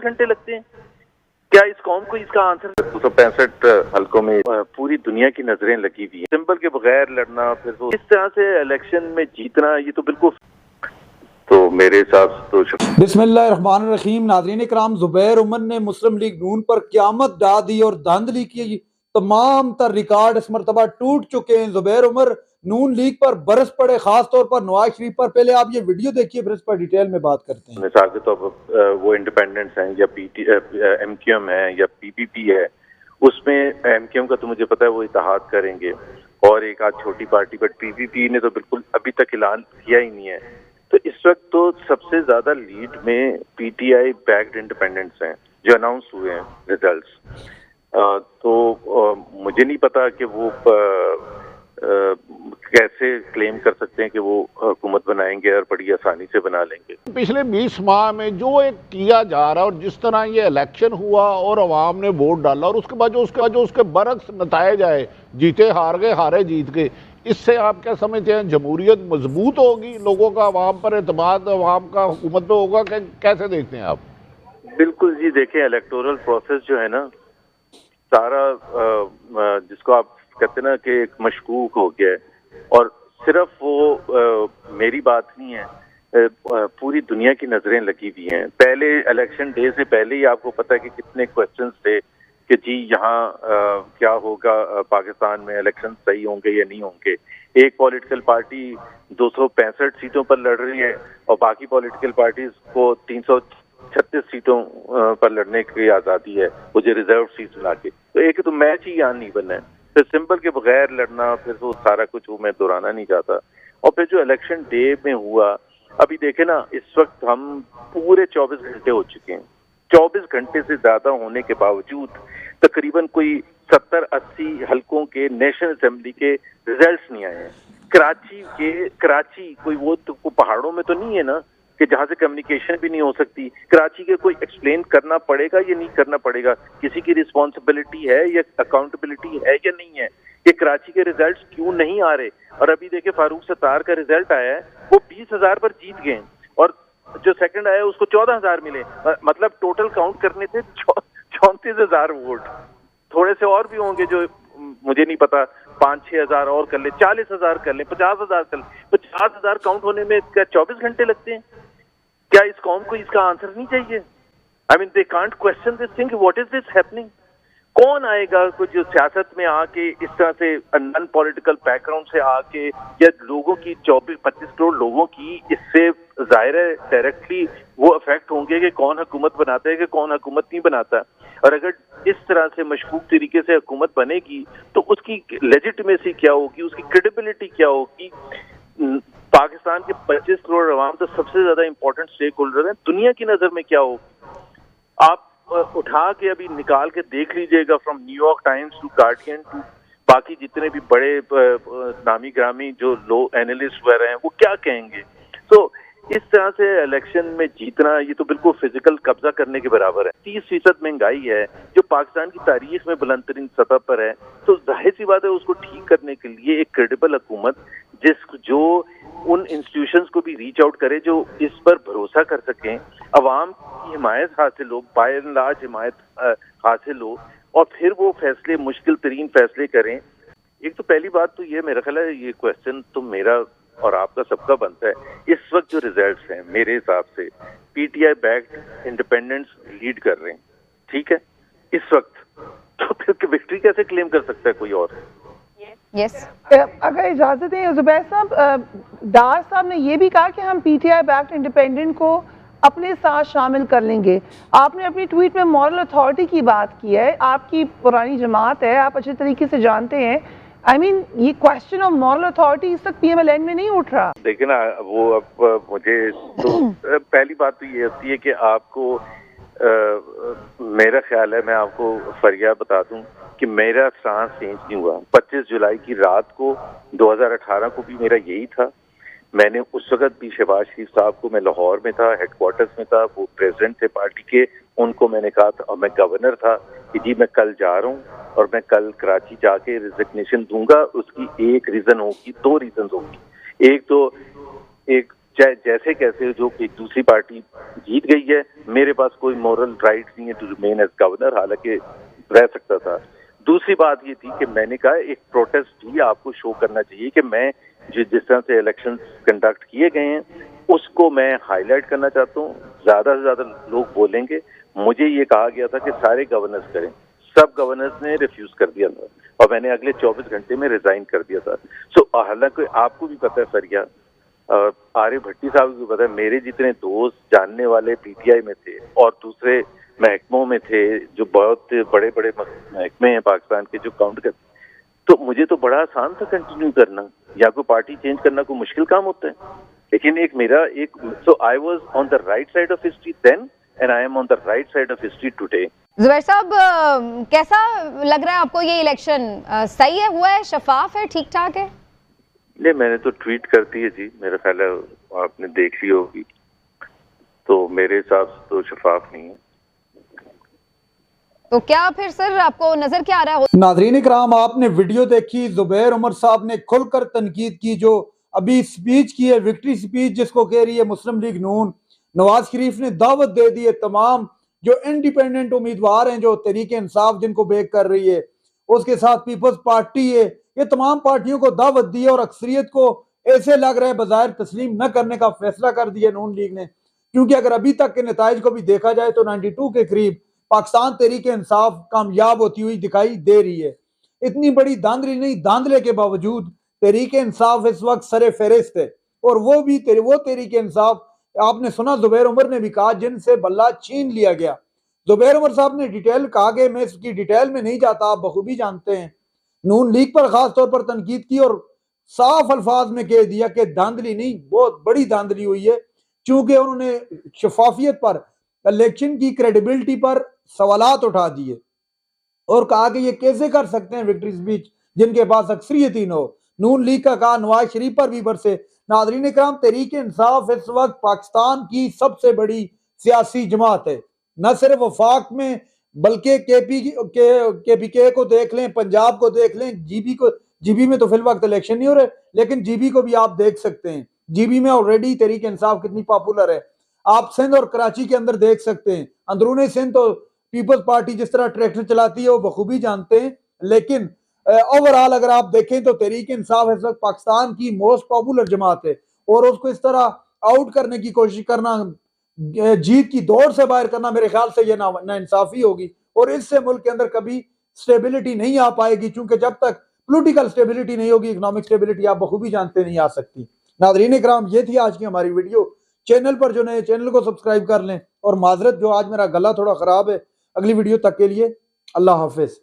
घंटे लगते हैं? क्या इस कौम को इसका आंसर 265 हल्कों में पूरी दुनिया की नजरें लगी हुई है। सिंबल के बगैर लड़ना, फिर तो इस तरह से इलेक्शन में जीतना, ये तो बिल्कुल, तो मेरे हिसाब से तो बिस्मिल्लाहिर्रहमानिर्रहीम। नाज़रीन इकराम, ज़ुबैर उमर ने मुस्लिम लीग नून पर क़यामत ढा दी और धांधली की तमाम तर रिकॉर्ड इस मरतबा टूट चुके हैं। ज़ुबैर उमर नून लीग पर बरस पड़े, खास तौर पर नवाज शरीफ पर। पहले आप ये वीडियो देखिए, फिर इस पर डिटेल में बात करते हैं। मिसाल के तौर पर वो इंडिपेंडेंट्स हैं या MQM है या PPP है, उसमें MQM का तो मुझे पता है वो इत्तेहाद करेंगे और एक आध छोटी पार्टी, बट PPP ने तो बिल्कुल अभी तक ऐलान किया ही नहीं है। तो इस वक्त तो सबसे ज्यादा लीड में PTI बैक्ड इंडिपेंडेंट्स हैं जो अनाउंस हुए हैं रिजल्ट्स। तो मुझे नहीं पता कि वो कैसे क्लेम कर सकते हैं कि वो हुकूमत बनाएंगे और बड़ी आसानी से बना लेंगे। पिछले 20 माह में जो एक किया जा रहा है और जिस तरह ये इलेक्शन हुआ और अवाम ने वोट डाला और उसके बाद जो उसके बरक्स नताए जाए, जीते हार गए, हारे जीत गए, इससे आप क्या समझते हैं जमहूरियत मजबूत होगी, लोगों का अवाम पर एतमाद अवाम का हुकूमत पे होगा? कैसे देखते हैं आप? बिल्कुल जी, देखें इलेक्टोरल प्रोसेस जो है ना, सारा जिसको आप कहते हैं ना कि एक मशकूक हो गया है। और सिर्फ वो मेरी बात नहीं है, पूरी दुनिया की नजरें लगी हुई हैं। पहले इलेक्शन डे से पहले ही आपको पता है कि कितने क्वेश्चंस थे कि जी यहाँ क्या होगा, पाकिस्तान में इलेक्शन सही होंगे या नहीं होंगे। एक पॉलिटिकल पार्टी 265 सीटों पर लड़ रही है और बाकी पॉलिटिकल पार्टीज को 336 सीटों पर लड़ने की आज़ादी है, मुझे रिजर्व सीट ला के। तो एक तो मैच ही यहाँ नहीं बना है, फिर सिंबल के बगैर लड़ना, फिर वो सारा कुछ वो मैं दोहराना नहीं चाहता। और फिर जो इलेक्शन डे में हुआ, अभी देखे ना, इस वक्त हम पूरे 24 घंटे हो चुके हैं। 24 घंटे से ज्यादा होने के बावजूद तकरीबन कोई 70-80 हल्कों के नेशनल असेंबली के रिजल्ट्स नहीं आए हैं। कराची कोई वो तो पहाड़ों में तो नहीं है ना कि जहां से कम्युनिकेशन भी नहीं हो सकती। कराची के कोई एक्सप्लेन करना पड़ेगा या नहीं करना पड़ेगा, किसी की रिस्पॉन्सिबिलिटी है या अकाउंटेबिलिटी है या नहीं है, कि कराची के रिजल्ट्स क्यों नहीं आ रहे। और अभी देखे फारूक सत्तार का रिजल्ट आया है, वो 20,000 पर जीत गए और जो सेकंड आया उसको 14,000 मिले। मतलब टोटल काउंट करने थे 34,000 वोट। थोड़े से और भी होंगे जो मुझे नहीं पता, 5-6 हजार और कर ले, 40,000 कर ले, 50,000 कर ले। 50,000 काउंट होने में क्या 24 घंटे लगते हैं? क्या इस कौम को इसका आंसर नहीं चाहिए? I mean they can't question this thing, what is this happening? कौन आएगा कुछ जो सियासत में आके इस तरह से नॉन पॉलिटिकल बैकग्राउंड से आके, या लोगों की 24-25 करोड़ लोगों की इससे जाहिर है डायरेक्टली वो अफेक्ट होंगे कि कौन हुकूमत बनाता है कि कौन हुकूमत नहीं बनाता। और अगर इस तरह से मशकूक तरीके से हुकूमत बनेगी तो उसकी लेजिटिमेसी क्या होगी, उसकी क्रेडिबिलिटी क्या होगी? पाकिस्तान के 25 करोड़ अवाम तो सबसे ज्यादा इंपॉर्टेंट स्टेक होल्डर है, दुनिया की नजर में क्या होगी? आप उठा के अभी निकाल के देख लीजिएगा, from New York Times to Guardian to बाकी जितने भी बड़े नामी ग्रामी जो लो एनालिस्ट वगैरह हैं, वो क्या कहेंगे। तो इस तरह से इलेक्शन में जीतना ये तो बिल्कुल फिजिकल कब्जा करने के बराबर है। 30% महंगाई है जो पाकिस्तान की तारीख में बुलंदतरीन सतह पर है। तो जाहिर सी बात है उसको ठीक करने के लिए एक क्रेडिबल हुकूमत जो उन इंस्टीट्यूशंस को भी रीच आउट करे, जो इस पर भरोसा कर सकें, अवाम की हिमायत हासिल हो, बाय एंड लार्ज हिमायत हासिल हो, और फिर वो फैसले, मुश्किल तरीन फैसले करें। एक तो पहली बात तो ये, मेरा ख्याल है ये क्वेश्चन तो मेरा और आपका सबका बनता है। इस वक्त जो रिजल्ट्स हैं मेरे हिसाब से PTI बैक्ड इंडिपेंडेंट्स लीड कर रहे हैं, ठीक है इस वक्त, तो फिर विक्ट्री कैसे क्लेम कर सकता है कोई और? यस अगर इजाजत है जुबैर साहब, डार साहब ने यह भी कहा कि हम PTI बैक्ड इंडिपेंडेंट को अपने साथ शामिल कर लेंगे। आपने अपनी ट्वीट में मॉरल अथॉरिटी की बात की है, आपकी पुरानी जमात है, आप अच्छे तरीके से जानते हैं। आई मीन ये क्वेश्चन ऑफ मॉरल अथॉरिटी इस तक PMLN में नहीं उठ रहा। देखिए ना, वो अब मुझे तो पहली बात तो ये होती है कि आपको मेरा ख्याल है, मैं आपको फरिया बता दूं कि मेरा स्टांस चेंज नहीं हुआ। 25 जुलाई की रात को 2018 को भी मेरा यही था। मैंने उस वक्त भी शहबाज शरीफ साहब को, मैं लाहौर में था, हेडक्वार्टर्स में था, वो प्रेसिडेंट थे पार्टी के, उनको मैंने कहा था, और मैं गवर्नर था कि जी मैं कल जा रहा हूँ और मैं कल कराची जाके रिजिग्नेशन दूंगा। उसकी एक रीजन होगी, दो रीजन होगी। एक तो एक चाहे जैसे कैसे जो एक दूसरी पार्टी जीत गई है, मेरे पास कोई मॉरल राइट नहीं है टू रिमेन एज गवर्नर, हालांकि रह सकता था। दूसरी बात ये थी कि मैंने कहा एक प्रोटेस्ट भी आपको शो करना चाहिए कि मैं जिस तरह से इलेक्शन कंडक्ट किए गए हैं उसको मैं हाईलाइट करना चाहता हूँ। ज्यादा से ज्यादा लोग बोलेंगे। मुझे ये कहा गया था कि सारे गवर्नर्स करें, सब गवर्नर्स ने रिफ्यूज कर दिया था और मैंने अगले 24 घंटे में रिजाइन कर दिया था। सो हालांकि आपको भी पता है सरिया, आर्य भट्टी साहब को पता है, मेरे जितने दोस्त जानने वाले पीटीआई में थे और दूसरे महकमों में थे जो बहुत बड़े बड़े महकमे हैं पाकिस्तान के जो काउंट करते, तो मुझे तो बड़ा आसान था कंटिन्यू करना, या कोई पार्टी चेंज करना कोई मुश्किल काम होता है। लेकिन so I was on the right side of history then and I am on the right side of history today. Zubair साहब, कैसा लग रहा है आपको ये इलेक्शन? सही है, हुआ है, शफाफ है, ठीक ठाक है? नहीं, मैंने तो ट्वीट कर दी है जी, मेरा ख्याल है आपने देख ली होगी, तो मेरे हिसाब से तो शफाफ नहीं है। तो क्या फिर सर आपको नजर क्या आ रहा है? नाज़रीन इकराम, आपने वीडियो देखी, जुबैर उमर साहब ने खुलकर तनकीद की, जो अभी स्पीच की है, विक्ट्री स्पीच जिसको कह रही है मुस्लिम लीग नून। नवाज शरीफ ने दावत दे दी है तमाम जो इंडिपेंडेंट उम्मीदवार हैं, जो तहरीक इंसाफ जिनको बेक कर रही है, उसके साथ पीपल्स पार्टी है, ये तमाम पार्टियों को दावत दी है और अक्सरियत को ऐसे लग रहा है बाज़ाहिर तस्लीम न करने का फैसला कर दिया नून लीग ने। क्योंकि अगर अभी तक के नताइज को भी देखा जाए तो 92 के करीब पाकिस्तान तहरीक इंसाफ कामयाब होती हुई दिखाई दे रही है। इतनी बड़ी धांधली नहीं, धांधले के बावजूद तहरीक इंसाफ इस वक्त सरे फहरिस्त है। और वो तहरीक इंसाफ, आपने सुना जुबैर उमर ने भी कहा, जिनसे बल्ला छीन लिया गया। जुबैर उमर साहब ने डिटेल कहा कि मैं इसकी डिटेल में नहीं जाता, आप बखूबी जानते हैं। नून लीग पर खास तौर पर तनकीद की और साफ अल्फाज में कह दिया कि धांधली नहीं, बहुत बड़ी धांधली हुई है, क्योंकि उन्होंने शफाफियत पर, इलेक्शन की क्रेडिबिलिटी पर सवालात उठा दिए और कहा कि ये कैसे कर सकते हैं विक्ट्री स्पीच जिनके पास अक्सरियत ही न हो। नून लीग का कहा नवाज शरीफ पर भी बरसे। नाज़रीन इकराम, तहरीक इंसाफ इस वक्त पाकिस्तान की सबसे बड़ी सियासी जमात है, न सिर्फ वफाक में बल्कि केपीके को देख लें, पंजाब को देख लें, जीबी में तो फिल वक्त इलेक्शन नहीं हो रहे, लेकिन जीबी को भी आप देख सकते हैं। जीबी में ऑलरेडी तहरीक इंसाफ कितनी पॉपुलर है। आप सिंध और कराची के अंदर देख सकते हैं। अंदरूनी सिंध तो पीपल्स पार्टी जिस तरह ट्रैक्टर चलाती है वो बखूबी जानते हैं, लेकिन ओवरऑल अगर आप देखें तो तहरीक इंसाफ इस वक्त पाकिस्तान की मोस्ट पॉपुलर जमात है और उसको इस तरह आउट करने की कोशिश करना, जीत की दौड़ से बाहर करना, मेरे ख्याल से ये ना इंसाफी होगी और इससे मुल्क के अंदर कभी स्टेबिलिटी नहीं आ पाएगी, क्योंकि जब तक पॉलिटिकल स्टेबिलिटी नहीं होगी, इकोनॉमिक स्टेबिलिटी आप बखूबी जानते नहीं आ सकती। नाज़रीन इकराम, ये थी आज की हमारी वीडियो। चैनल पर जो नए, चैनल को सब्सक्राइब कर लें और माजरत जो आज मेरा गला थोड़ा खराब है। अगली वीडियो तक के लिए अल्लाह हाफिज।